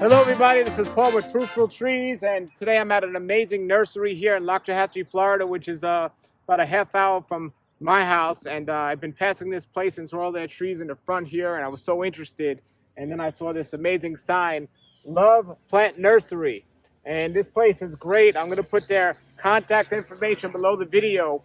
Hello everybody, this is Paul with Fruitful Trees, and today I'm at an amazing nursery here in Loxahatchee, Florida, which is about a half hour from my house. And I've been passing this place and saw all their trees in the front here, and I was so interested. And then I saw this amazing sign, Love Plant Nursery. And this place is great. I'm going to put their contact information below the video,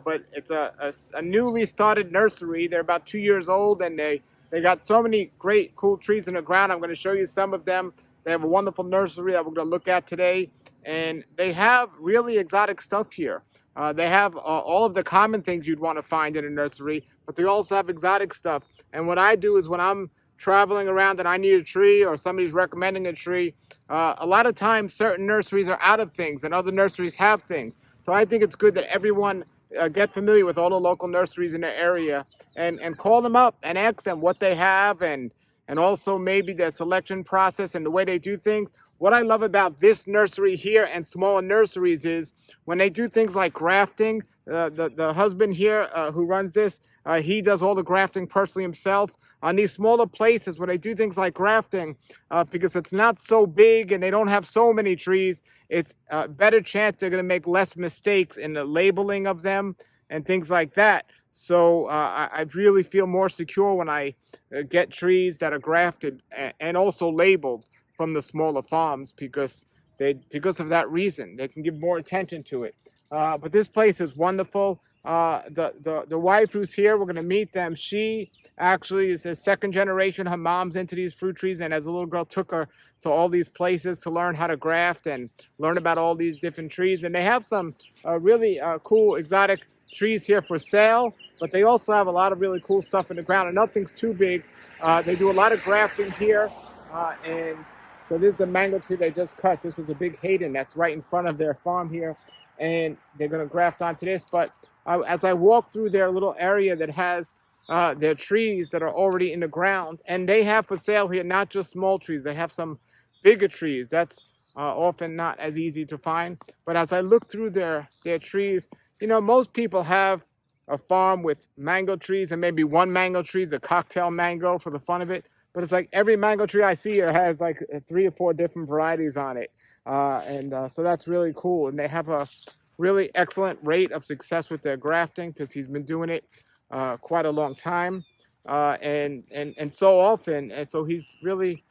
but it's a newly started nursery. They're about 2 years old, and they got so many great, cool trees in the ground. I'm going to show you some of them. They have a wonderful nursery that we're going to look at today. And they have really exotic stuff here. They have all of the common things you'd want to find in a nursery, but they also have exotic stuff. And what I do is when I'm traveling around and I need a tree or somebody's recommending a tree, a lot of times certain nurseries are out of things and other nurseries have things. So I think it's good that everyone get familiar with all the local nurseries in their area and call them up and ask them what they have and also maybe their selection process and the way they do things. What I love about this nursery here and smaller nurseries is when they do things like grafting, the husband here who runs this, he does all the grafting personally himself. On these smaller places where they do things like grafting, because it's not so big and they don't have so many trees, it's a better chance they're going to make less mistakes in the labeling of them and things like that. So I really feel more secure when I get trees that are grafted and also labeled from the smaller farms because of that reason. They can give more attention to it. But this place is wonderful. The wife who's here, we're going to meet them. She actually is a second generation. Her mom's into these fruit trees, and as a little girl took her to all these places to learn how to graft and learn about all these different trees. And they have some really cool exotic trees here for sale, but they also have a lot of really cool stuff in the ground, and nothing's too big. They do a lot of grafting here, and so this is a mango tree they just cut. This was a big Hayden that's right in front of their farm here, and they're going to graft onto this. But as I walk through their little area that has their trees that are already in the ground, and they have for sale here not just small trees, they have some bigger trees. That's often not as easy to find. But as I look through their trees, you know, most people have a farm with mango trees, and maybe one mango tree is a cocktail mango for the fun of it. But it's like every mango tree I see here has like 3 or 4 different varieties on it. So that's really cool. And they have a really excellent rate of success with their grafting because he's been doing it quite a long time and so often. And so he's really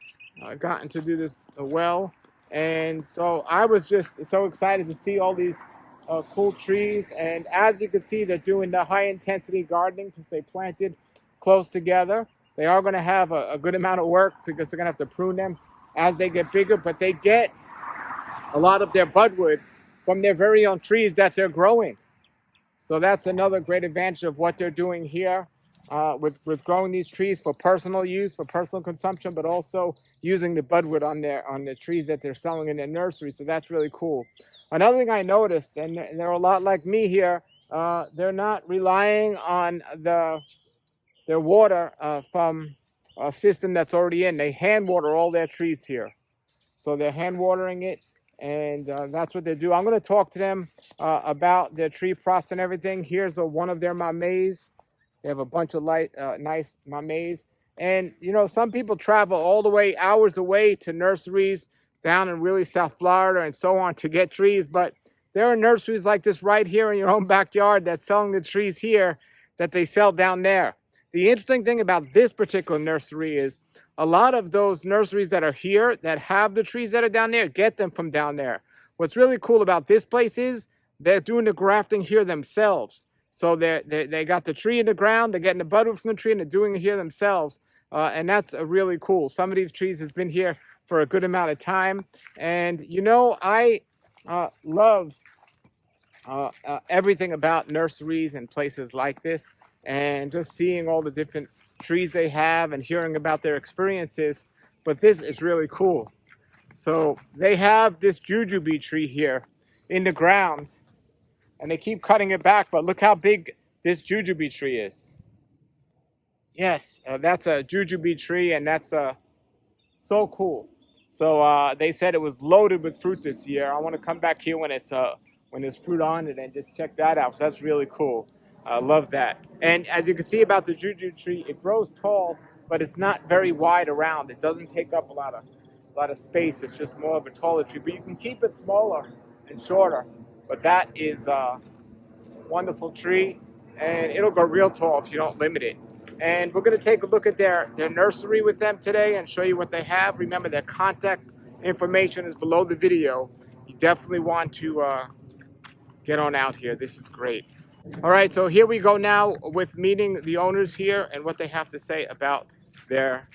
gotten to do this well. And so I was just so excited to see all these cool trees. And as you can see, they're doing the high intensity gardening because they planted close together. They are going to have a good amount of work because they're going to have to prune them as they get bigger, but they get a lot of their budwood from their very own trees that they're growing. So that's another great advantage of what they're doing here with growing these trees for personal use, for personal consumption, but also using the budwood on the trees that they're selling in their nursery. So that's really cool. Another thing I noticed, and they're a lot like me here, they're not relying on their water from a system that's already in. They hand water all their trees here. So they're hand watering it, and that's what they do. I'm going to talk to them about their tree process and everything. Here's one of their mames. They have a bunch of nice mames. And, you know, some people travel all the way, hours away to nurseries down in really South Florida and so on to get trees. But there are nurseries like this right here in your own backyard that's selling the trees here that they sell down there. The interesting thing about this particular nursery is a lot of those nurseries that are here that have the trees that are down there get them from down there. What's really cool about this place is they're doing the grafting here themselves. So they got the tree in the ground, they're getting the budwood from the tree, and they're doing it here themselves. And that's really cool. Some of these trees has been here for a good amount of time. And, you know, I love everything about nurseries and places like this. And just seeing all the different trees they have and hearing about their experiences. But this is really cool. So they have this jujube tree here in the ground, and they keep cutting it back, but look how big this jujube tree is. Yes, that's a jujube tree, and that's so cool. So they said it was loaded with fruit this year. I want to come back here when there's fruit on it and just check that out, because that's really cool. I love that. And as you can see about the jujube tree, it grows tall, but it's not very wide around. It doesn't take up a lot lot of space. It's just more of a taller tree, but you can keep it smaller and shorter. But that is a wonderful tree, and it'll go real tall if you don't limit it. And we're going to take a look at their nursery with them today and show you what they have. Remember, their contact information is below the video. You definitely want to get on out here. This is great. All right, so here we go now with meeting the owners here and what they have to say about their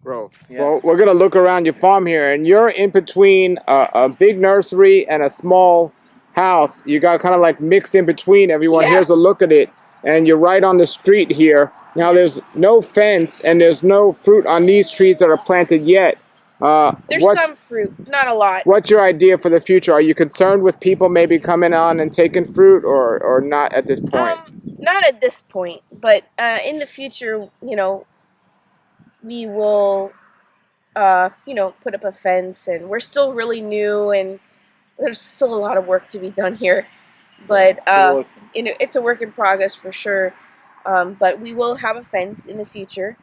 growth. Yeah. Well, we're going to look around your farm here, and you're in between a big nursery and a small house. You got kind of like mixed in between everyone. Yeah. Here's a look at it, and you're right on the street here. Now, there's no fence, and there's no fruit on these trees that are planted yet. There's some fruit, not a lot. What's your idea for the future? Are you concerned with people maybe coming on and taking fruit, or not at this point? Not at this point, but in the future, you know, we will, you know, put up a fence, and we're still really new, and there's still a lot of work to be done here. But you know, it's a work in progress for sure. But we will have a fence in the future.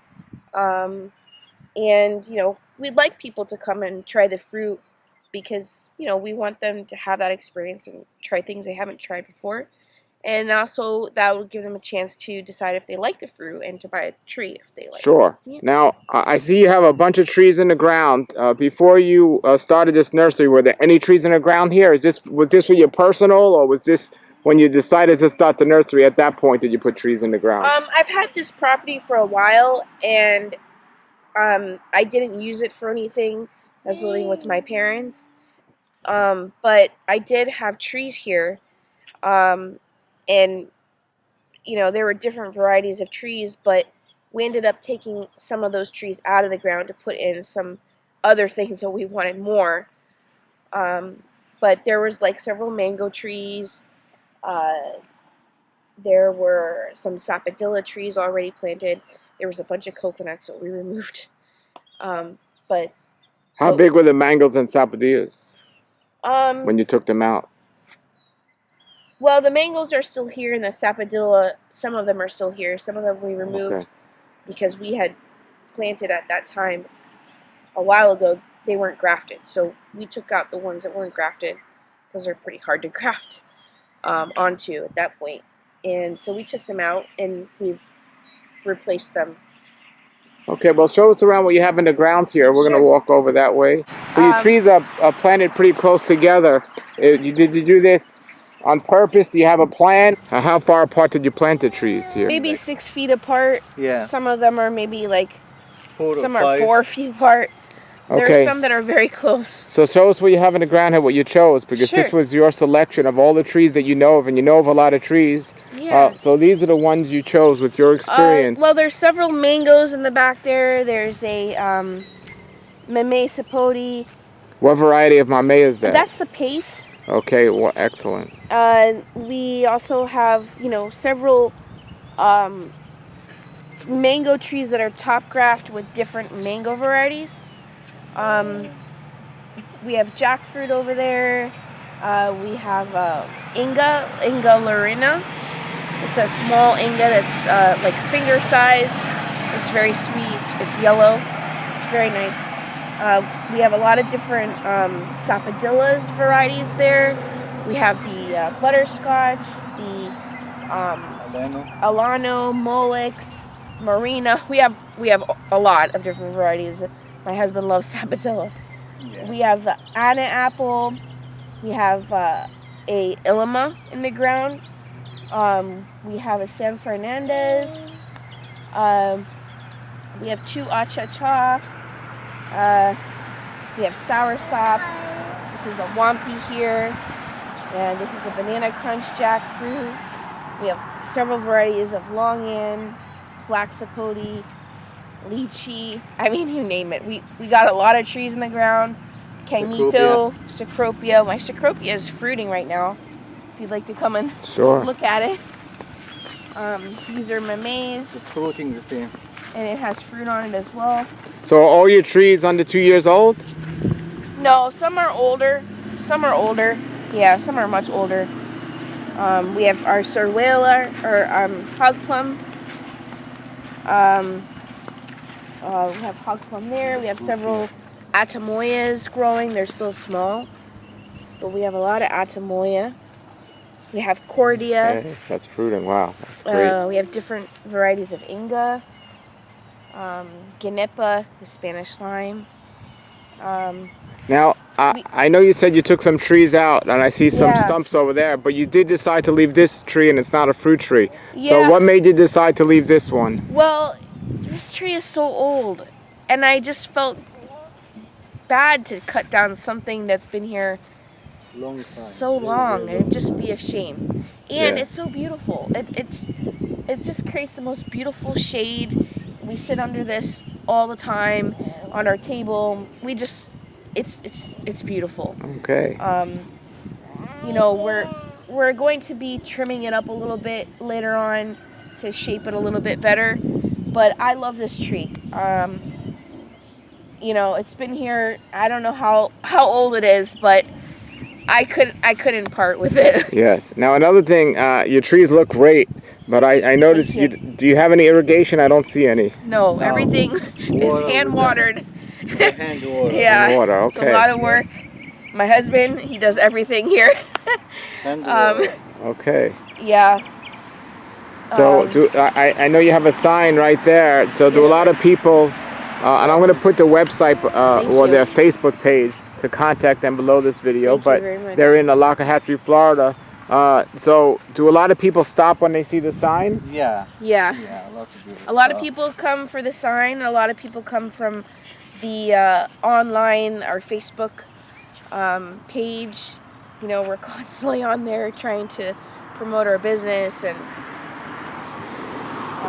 And, you know, we'd like people to come and try the fruit because, you know, we want them to have that experience and try things they haven't tried before. And also that will give them a chance to decide if they like the fruit and to buy a tree if they like. Sure. it. Yeah. Now, I see you have a bunch of trees in the ground. Before you started this nursery, were there any trees in the ground here? Was this for your personal, or was this when you decided to start the nursery? At that point, did you put trees in the ground? I've had this property for a while, and I didn't use it for anything. I was living with my parents. But I did have trees here. And, you know, there were different varieties of trees, but we ended up taking some of those trees out of the ground to put in some other things that we wanted more. But there was like several mango trees. There were some sapodilla trees already planted. There was a bunch of coconuts that we removed. But how big were the mangoes and sapodillas when you took them out? Well, the mangoes are still here, and the sapodilla, some of them are still here. Some of them we removed because we had planted at that time a while ago. They weren't grafted, so we took out the ones that weren't grafted because they're pretty hard to graft onto at that point. And so we took them out, and we've replaced them. Okay, well, show us around what you have in the ground here. We're going to walk over that way. So your trees are planted pretty close together. Did you do this on purpose? Do you have a plan? How far apart did you plant the trees here? Maybe 6 feet apart. Yeah. Some of them are maybe like 4 to 5. Some are 4 feet apart. Okay. There's some that are very close. So show us what you have in the ground here, what you chose, because this was your selection of all the trees that you know of, and you know of a lot of trees. Yeah. So these are the ones you chose with your experience. Well, there's several mangoes in the back there. There's a mamey sapote. What variety of mamey is that? That's the pace. Okay, well, excellent. We also have, you know, several mango trees that are top graft with different mango varieties. We have jackfruit over there. We have Inga Lorena. It's a small Inga that's like finger size. It's very sweet. It's yellow. It's very nice. We have a lot of different sapodillas varieties there. We have the butterscotch, the Alano, Molix, Marina. We have a lot of different varieties. My husband loves sapodilla. Yeah. We have Anna apple. We have a Ilima in the ground. We have a San Fernandez. We have 2 Acha-Cha. We have soursop. This is a Wampi here. And this is a Banana Crunch jackfruit. We have several varieties of longan, black sapote, lychee. I mean, you name it. We got a lot of trees in the ground. Caimito, Cecropia. My Cecropia is fruiting right now. If you'd like to come and look at it. These are mameys. It's looking the same. And it has fruit on it as well. So are all your trees under 2 years old? No, some are older. Some are older. Yeah, some are much older. We have our Sorwela, or hog plum. We have hog plum there. We have several Atamoyas growing. They're still small, but we have a lot of Atamoya. We have Cordia. Okay, that's fruiting. Wow, that's great. We have different varieties of Inga. Ganepa, the Spanish lime. Now, I know you said you took some trees out, and I see some Yeah. stumps over there, but you did decide to leave this tree, and it's not a fruit tree. Yeah. So what made you decide to leave this one? Well, this tree is so old, and I just felt bad to cut down something that's been here so long. It'd just be a shame. And Yeah. it's so beautiful. It just creates the most beautiful shade. We sit under this all the time on our table. We just it's beautiful. Okay. You know, we're going to be trimming it up a little bit later on to shape it a little bit better. But I love this tree. You know, it's been here. I don't know how old it is, but I couldn't part with it. Yes. Now another thing, your trees look great, but I noticed you. do you have any irrigation? I don't see any. No, everything is hand watered. Hand water. Yeah, Hand water, it's okay. a lot of work. My husband, he does everything here. Hand water. Okay. Yeah. So I know you have a sign right there. So do a lot of people, and I'm going to put the website or you. their Facebook page to contact them below this video. Thank you But very much. they're in Lockahhatchee, Florida. So do a lot of people stop when they see the sign? Yeah. Yeah. Yeah, a lot of people. A lot of people come for the sign. A lot of people come from the online, our Facebook page. You know, we're constantly on there trying to promote our business and.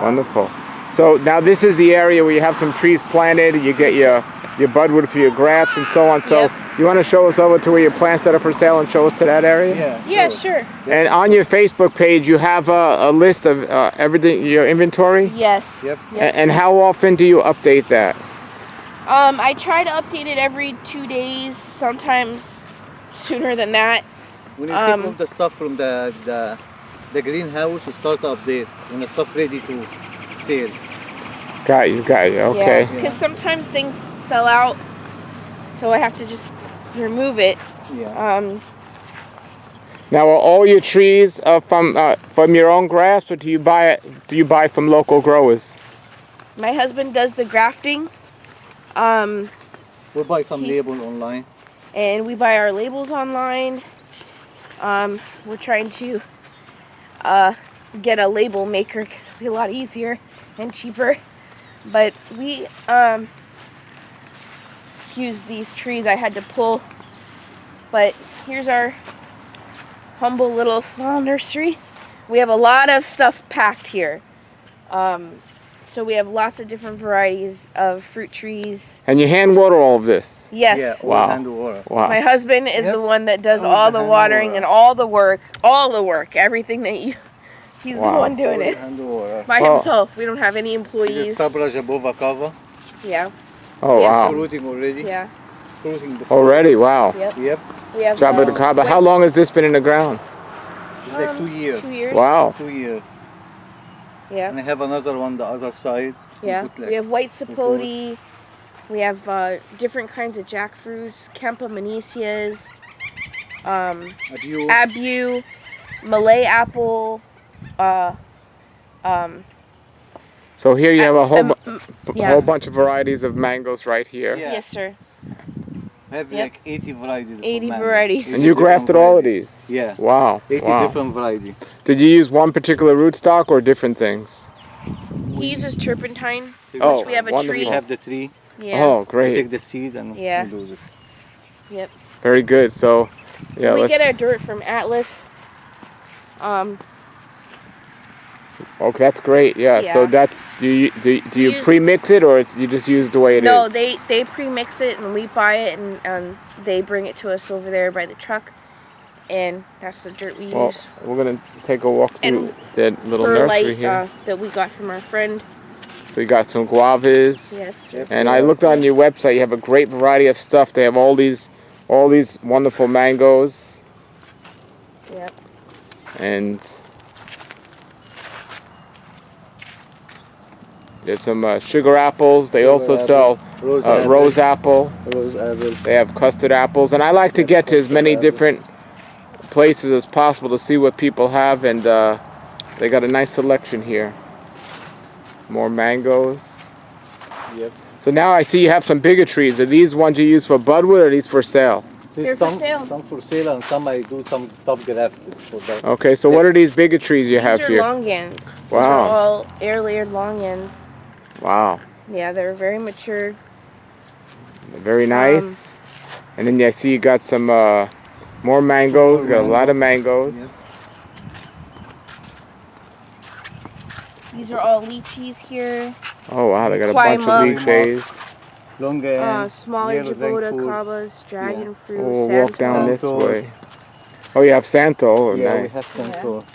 Wonderful. So now this is the area where you have some trees planted. You get your budwood for your grafts and so on. So Yep. you want to show us over to where your plants that are for sale and show us to that area? Yeah. Yeah, sure. And on your Facebook page, you have a list of everything, your inventory? Yes. Yep. And how often do you update that? I try to update it every 2 days, sometimes sooner than that. When you take off the stuff from the greenhouse, we start to update when the stuff ready to sale. Got you, okay. Yeah, because sometimes things sell out, so I have to just remove it. Yeah. Now, are all your trees from your own grafts, or do you buy from local growers? My husband does the grafting, We'll buy some label online. and we buy our labels online. We're trying to get a label maker because it'll be a lot easier and cheaper. But we, excuse these trees I had to pull. But here's our humble little small nursery. We have a lot of stuff packed here. So we have lots of different varieties of fruit trees. And you hand water all of this? Yes. Yeah, Wow. hand water. Wow. My husband is Yep. the one that does Always all the the hand watering water. and all the work, everything that you, he's the Wow. one doing it Hand water. by Well- himself. We don't have any This is employees. Sabra Jabova cover. Yeah, Oh, Yeah. wow. Fruiting already. yeah, Fruiting before. Already? Wow. yep. Yep. We have Job of the Caba. How wet- long has this been in the ground? It's like 2 years. 2 years. Wow. 2 years. Yeah, And I have another one the other side. yeah. Put like- We have white sapote. We have different kinds of jackfruits, Campamanicias, a view. abu, Malay apple. So here you have a yeah. whole bunch of varieties of mangoes right here. Yeah. Yes, sir. I have Yep. like 80 varieties. of 80 mango. varieties. 80 And you different grafted all of varieties. these? Yeah. Wow. 80 Wow. different varieties. Did you use one particular rootstock or different things? He uses turpentine. Oh, we have a wonderful. tree. We have the tree. Yeah. Oh, We great. take the seed and Yeah. we lose it. Yep. Very good. So, yeah, We let's... get our dirt from Atlas. Okay, that's great. Yeah. So Yeah. that's do you use- pre-mix it or you just use it the way it is? No, they pre-mix it and we buy it and they bring it to us over there by the truck, and that's the dirt we Well, use. we're gonna take a walk through And the little nursery here. that we got from our friend. So you got some guavas, Yes. Yep. and I looked on your website. You have a great variety of stuff. They have all these wonderful mangoes, Yep. There's some sugar apples. They Sugar also apple, sell rose apple. rose apple. Rose apple. They have custard apples, and I like to Yep, get to as custard many apple. different places as possible to see what people have, and they got a nice selection here. More mangoes. Yep. So now I see you have some bigger trees. Are these ones you use for budwood, or are these for sale? They're for sale. Some for sale, and some I do some top grafted for that. Okay, so what are these bigger trees you have These are here? longans. These Wow. are all air layered longans. Wow. Yeah, they're very mature. Very nice. And then I see you got some more mangoes. Got a lot of mangoes. Yep. These are all lychees here. Oh wow, they got a bunch of Quaima. lychees. Longan, Smaller yellow jaboda, jackfruit. kabas, dragon fruit, Oh, we'll walk down this Santo. way. Oh, you have Santo. Oh, Yeah, we nice. have Santo.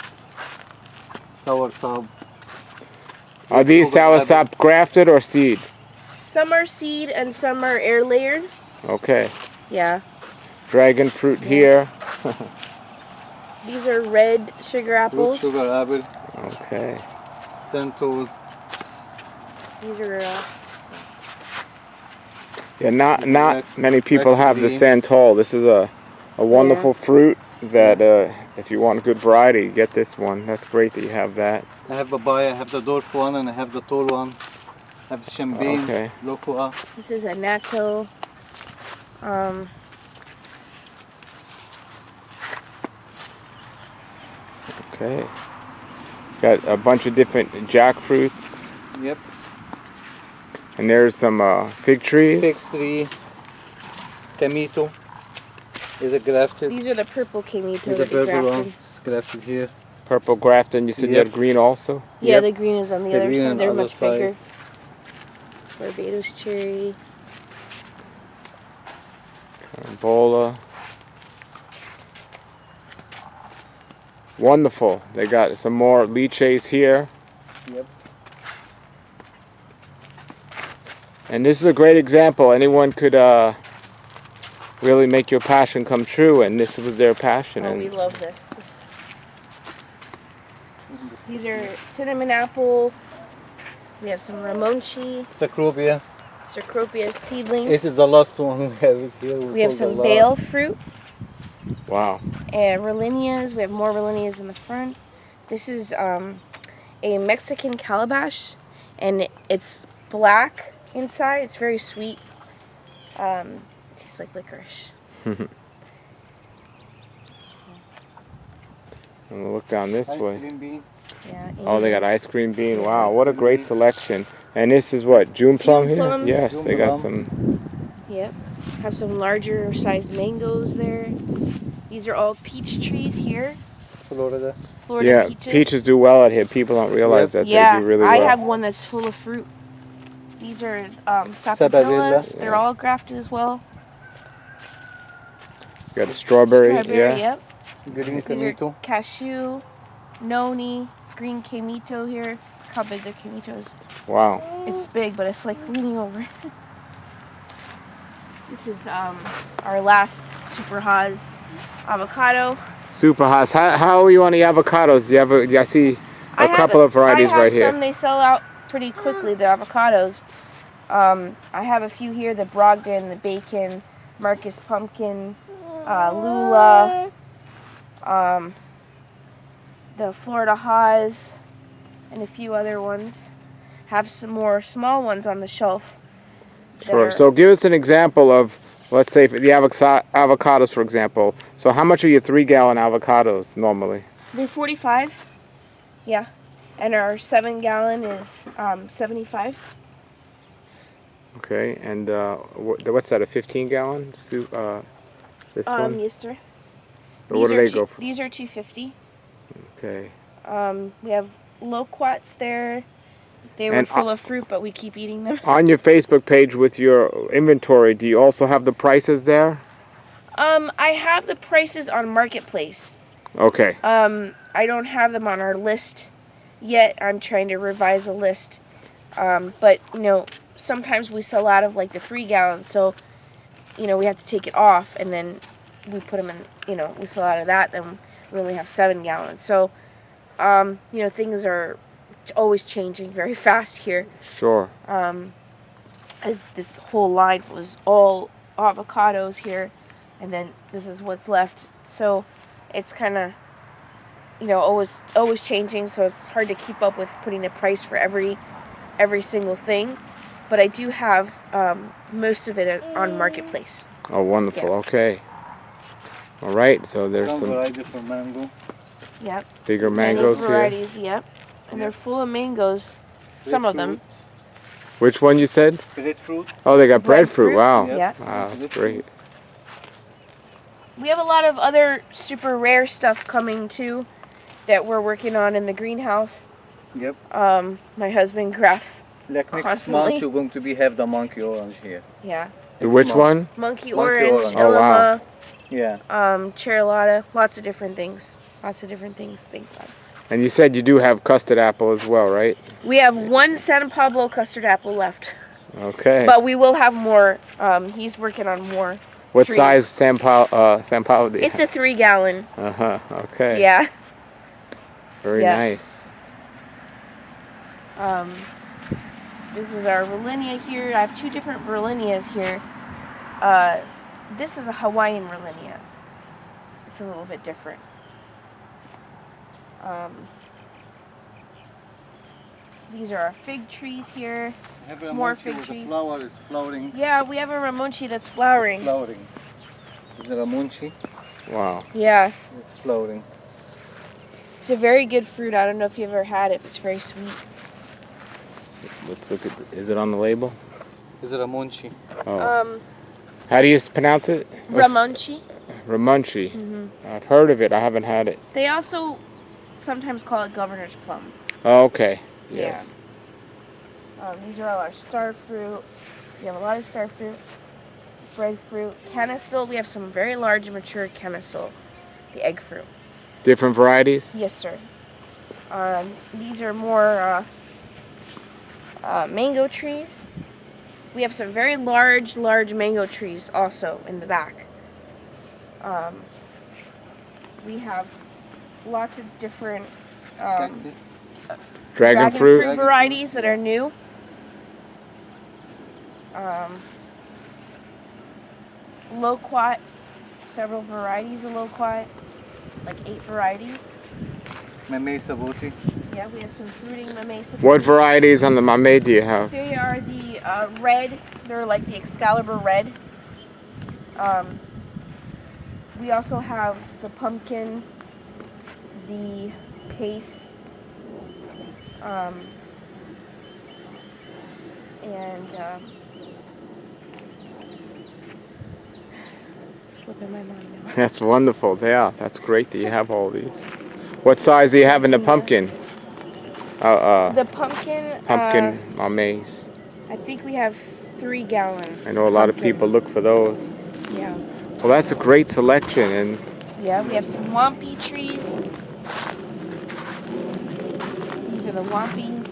Sour sop. Are these soursop grafted or seed? Some are seed and some are air layered. Okay. Yeah. Dragon fruit here. These are red sugar apples. Sugar apple. Okay. Santo. These are Yeah, not That's- many people that's have the green. Santol. This is a wonderful fruit that if you want a good variety, get this one. That's great that you have that. I have papaya, I have the dwarf one, and I have the tall one. I have the champagne, Okay. locoa. This is a natto. Okay. Got a bunch of different jackfruits, Yep. and there's some fig trees. Fig tree. Camito. Is a grafted. These are the purple camito These are that we purple grafted. ones. Grafted here. Purple grafton. You said you Yep. had green also. Yeah, Yep. the green is on the, The other green side. on They're the other much side. bigger. Barbados cherry. Ebola. Wonderful. They got some more lychees here. Yep. And this is a great example. Anyone could really make your passion come true, and this was their passion. Oh, And we love this. These are cinnamon apple. We have some ramonchi, Sacropia. Cecropia seedling. This is the last one we have it here. We have sold a some lot. bale fruit wow. and rolinias. We have more rolinias in the front. This is a Mexican calabash, and it's black inside. It's very sweet. Tastes like licorice. And we'll look down this Ice way. cream bean. Yeah. Oh, they got ice cream bean. Wow, what a great selection. And this is what, June plum here? plums. Yes, June they got plum. some. Yep. Have some larger sized mangoes there. These are all peach trees here. Florida. Florida Yeah, peaches. peaches do well out here. People don't realize that Yeah, they do really I well. have one that's full of fruit. These are Sapodillas. sapodillas. They're Yeah. all grafted as well. You got strawberry, Strawberry, yeah. yep. Green These are camito. cashew, noni, green camito here. Look how big the camito is. Wow. It's big, but it's like leaning over. This is our last Super Haas avocado. Super Haas. How are you on the avocados? Do you have I see a couple of varieties right I have here. some. They sell out pretty quickly, the avocados. I have a few here, the Brogdon, the Bacon, Marcus Pumpkin, Lula, the Florida Haas, and a few other ones. Have some more small ones on the shelf. that Sure. are- So give us an example of, let's say, for the avocados, for example. So how much are your 3-gallon avocados normally? They're 45. Yeah. And our 7-gallon is 75. Okay, and what's that, a 15-gallon? This one? Yes, sir. So what do they go for? These are 250. Okay. We have loquats there. They were And, full of fruit, but we keep eating them. On your Facebook page with your inventory, do you also have the prices there? I have the prices on Marketplace. Okay. I don't have them on our list yet. I'm trying to revise a list. But, sometimes we sell out of like the 3-gallon, so, we have to take it off, and then we put them in, we sell out of that, then we only have 7 gallons. So, things are always changing very fast here. Sure. As this whole line was all avocados here, and then this is what's left. So it's kind of, always changing. So it's hard to keep up with putting the price for every single thing. But I do have most of it on Marketplace. Oh, wonderful. Yeah. Okay. All right. So there's Some some variety for mango. Yep. bigger mangoes Many here. varieties, yep. And they're full of mangoes. Some of them. Which one you said? Breadfruit. Oh, they got breadfruit. Breadfruit. Wow. Yeah. Wow, that's great. We have a lot of other super rare stuff coming too that we're working on in the greenhouse. Yep. My husband grafts. Like next Constantly. month, you're going to have the monkey orange here. Yeah. Which month. one? Monkey Monkey orange, orange. Oh, wow. Illuma, Yeah. Cherylata, lots of different things. Thank God. And you said you do have custard apple as well, right? We have one San Pablo custard apple left, Okay. but we will have more. He's working on more. What trees. size San Paulo do you It's a 3-gallon. Uh-huh. Okay. Yeah. Very Yeah. nice. This is our Rollinia here. I have 2 different Rollinias here. This is a Hawaiian Rollinia. It's a little bit different. These are our fig trees here. Have a More monkey fig with trees. The flower is flowering. Yeah, we have a Ramonchi that's flowering. It's flowering. Is it a munchi? Wow. Yeah, It's flowering. it's a very good fruit. I don't know if you've ever had it, but it's very sweet. Let's look at. Is it on the label? Is it a munchi? Oh. How do you pronounce it? Ramonchi. Ramunchi. I've heard of it. I haven't had it. They also sometimes call it governor's plum. Oh, okay. Yes. Yeah. These are all our star fruit. We have a lot of star fruit, breadfruit, canistel. We have some very large mature canistel, the egg fruit. Different varieties? Yes, sir. These are more mango trees. We have some very large mango trees also in the back. We have lots of different Dragon fruit? varieties that are new. Loquat, several varieties of loquat, like 8 varieties. Mamey saboti. Yeah, we have some fruiting mamesa. What varieties on the mamey do you have? They are the red. They're like the Excalibur red. We also have the pumpkin, the pace, and slipping my mind now. That's wonderful. Yeah, that's great that you have all these. What size do you have in the pumpkin? The pumpkin. Pumpkin mameys. I think we have 3-gallon. I know a lot of people look for those. Yeah. Well, that's a great selection, and Yeah, we have some wampy trees. These are the wampies.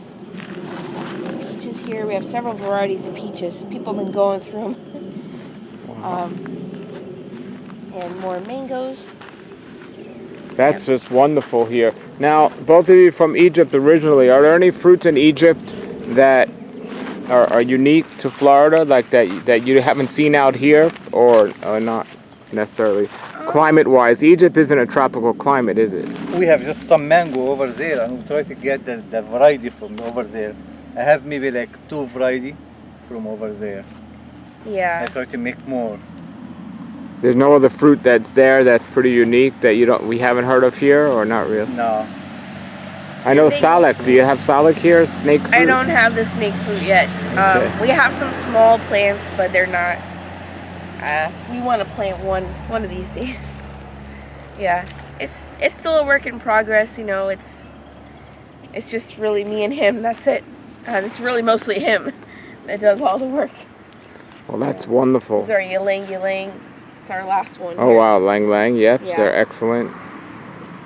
Some peaches here. We have several varieties of peaches. People have been going through them. And more mangoes. that's just wonderful here. Now, both of you from Egypt originally, are there any fruits in Egypt that are unique to Florida, like that you haven't seen out here, or not necessarily? Climate-wise, Egypt isn't a tropical climate, is it? We have just some mango over there, and we try to get the variety from over there. I have maybe like 2 variety from over there. I Yeah. try to make more. There's no other fruit that's there that's pretty unique that we haven't heard of here, or not really? No. I know salak. Do you have salak here? Snake fruit? I don't have the snake fruit yet. Okay. We have some small plants, but they're not. We want to plant one of these days. Yeah, it's still a work in progress. It's just really me and him. That's it. It's really mostly him that does all the work. Well, that's wonderful. These are ylang. It's our last one. Oh here. wow, lang lang. Yep, Yeah. they're excellent.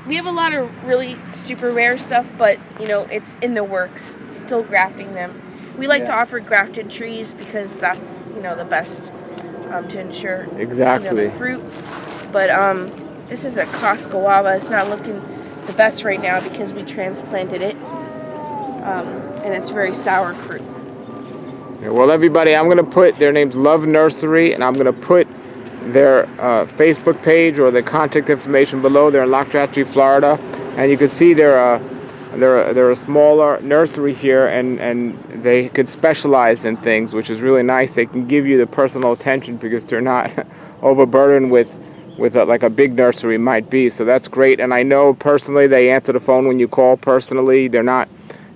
We have a lot of really super rare stuff, but it's in the works. Still grafting them. We like to offer grafted trees because that's the best to ensure Exactly. the fruit. But this is a Coscawaba. It's not looking the best right now because we transplanted it. and it's very sour fruit. Yeah, well, everybody, I'm going to put their name's Love Nursery, and I'm going to put their Facebook page or their contact information below. They're in Lockjahatchee, Florida, and you can see they're a smaller nursery here, and they could specialize in things, which is really nice. They can give you the personal attention because they're not overburdened with like a big nursery might be. So that's great. And I know personally they answer the phone when you call personally.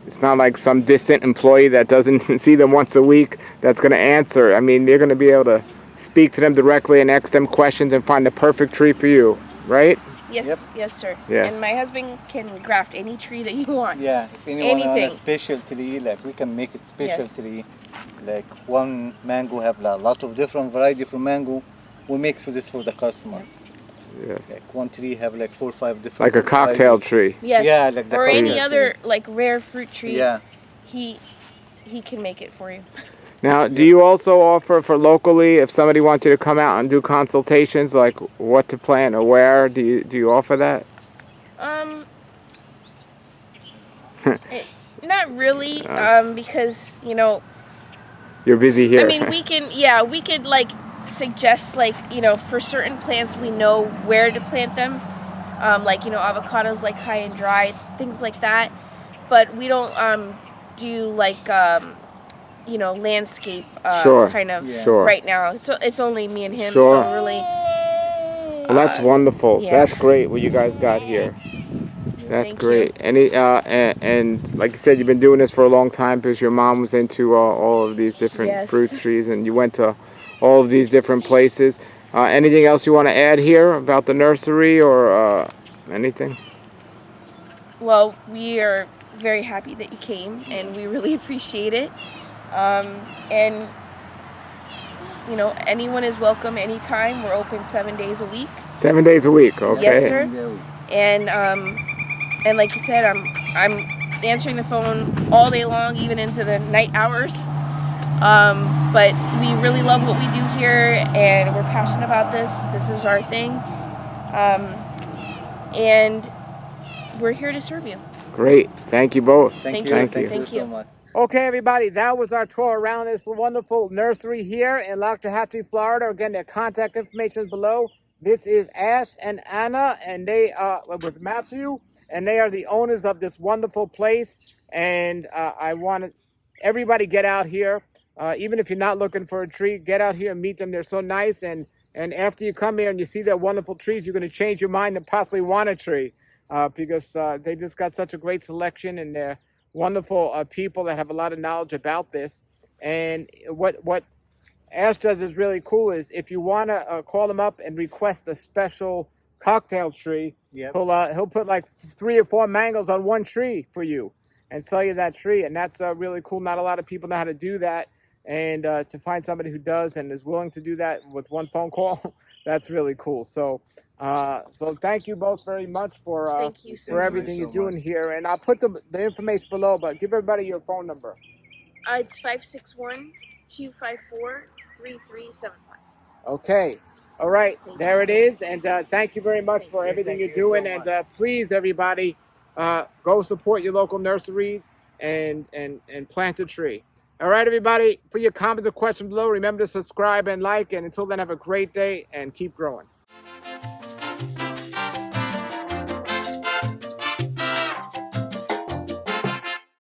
It's not like some distant employee that doesn't see them once a week that's going to answer. I mean, they're going to be able to speak to them directly and ask them questions and find the perfect tree for you, right? Yes, Yep. yes, sir. Yes. And my husband can graft any tree that you want. Yeah, if anyone on a Anything. special tree, like we can make it special Yes. tree. Like one mango have a lot of different variety from mango. We make for this for the customer. Yes. Like one tree have like 4 or 5 different. Like a cocktail varieties. tree. Yes. Yeah, like the or any coconut other like rare fruit tree. Yeah. He can make it for you. Now, do you also offer for locally, if somebody wants you to come out and do consultations, like what to plant or where, do you offer that? Not really, because You're busy here. I mean, we could like suggest like for certain plants we know where to plant them, like avocados like high and dry, things like that. But we don't do like landscape Sure. kind of Sure. right now. So it's only me and him, Sure. so really. Well, that's wonderful. yeah. That's great what you guys got here. That's Thank great. And like you said, you've been doing this for a long time because your mom was into all of these different Yes. fruit trees, and you went to all of these different places. Anything else you want to add here about the nursery or anything? Well, we are very happy that you came, and we really appreciate it. And anyone is welcome anytime. We're open 7 days a week. 7 days a week, okay? Yes, sir. And like you said, I'm answering the phone all day long, even into the night hours. But we really love what we do here, and we're passionate about this. This is our thing. And we're here to serve you. Great. Thank you both. Thank you. you. Thank you. so much. Okay, everybody, that was our tour around this wonderful nursery here in Lockjahatchee, Florida. Again, their contact information is below. This is Ash and Anna, and they are with Matthew, and they are the owners of this wonderful place. And I want everybody get out here, even if you're not looking for a tree, get out here and meet them. They're so nice, and after you come here and you see their wonderful trees, you're going to change your mind and possibly want a tree because they just got such a great selection, and they're wonderful people that have a lot of knowledge about this. And what Ash does is really cool is if you want to call him up and request a special cocktail tree, Yep. he'll put like 3 or 4 mangoes on one tree for you and sell you that tree. And that's really cool. Not a lot of people know how to do that, and to find somebody who does and is willing to do that with one phone call, that's really cool. So so thank you both very much for Thank you so for everything much. you're doing here. And I'll put the information below, but give everybody your phone number. It's 561-254-3375. Okay. All right. Thank There you it so is. And thank you very much for Yes, everything thank you're you doing. so And much. please, everybody, go support your local nurseries and plant a tree. All right, everybody. Put your comments or questions below. Remember to subscribe and like. And until then, have a great day and keep growing.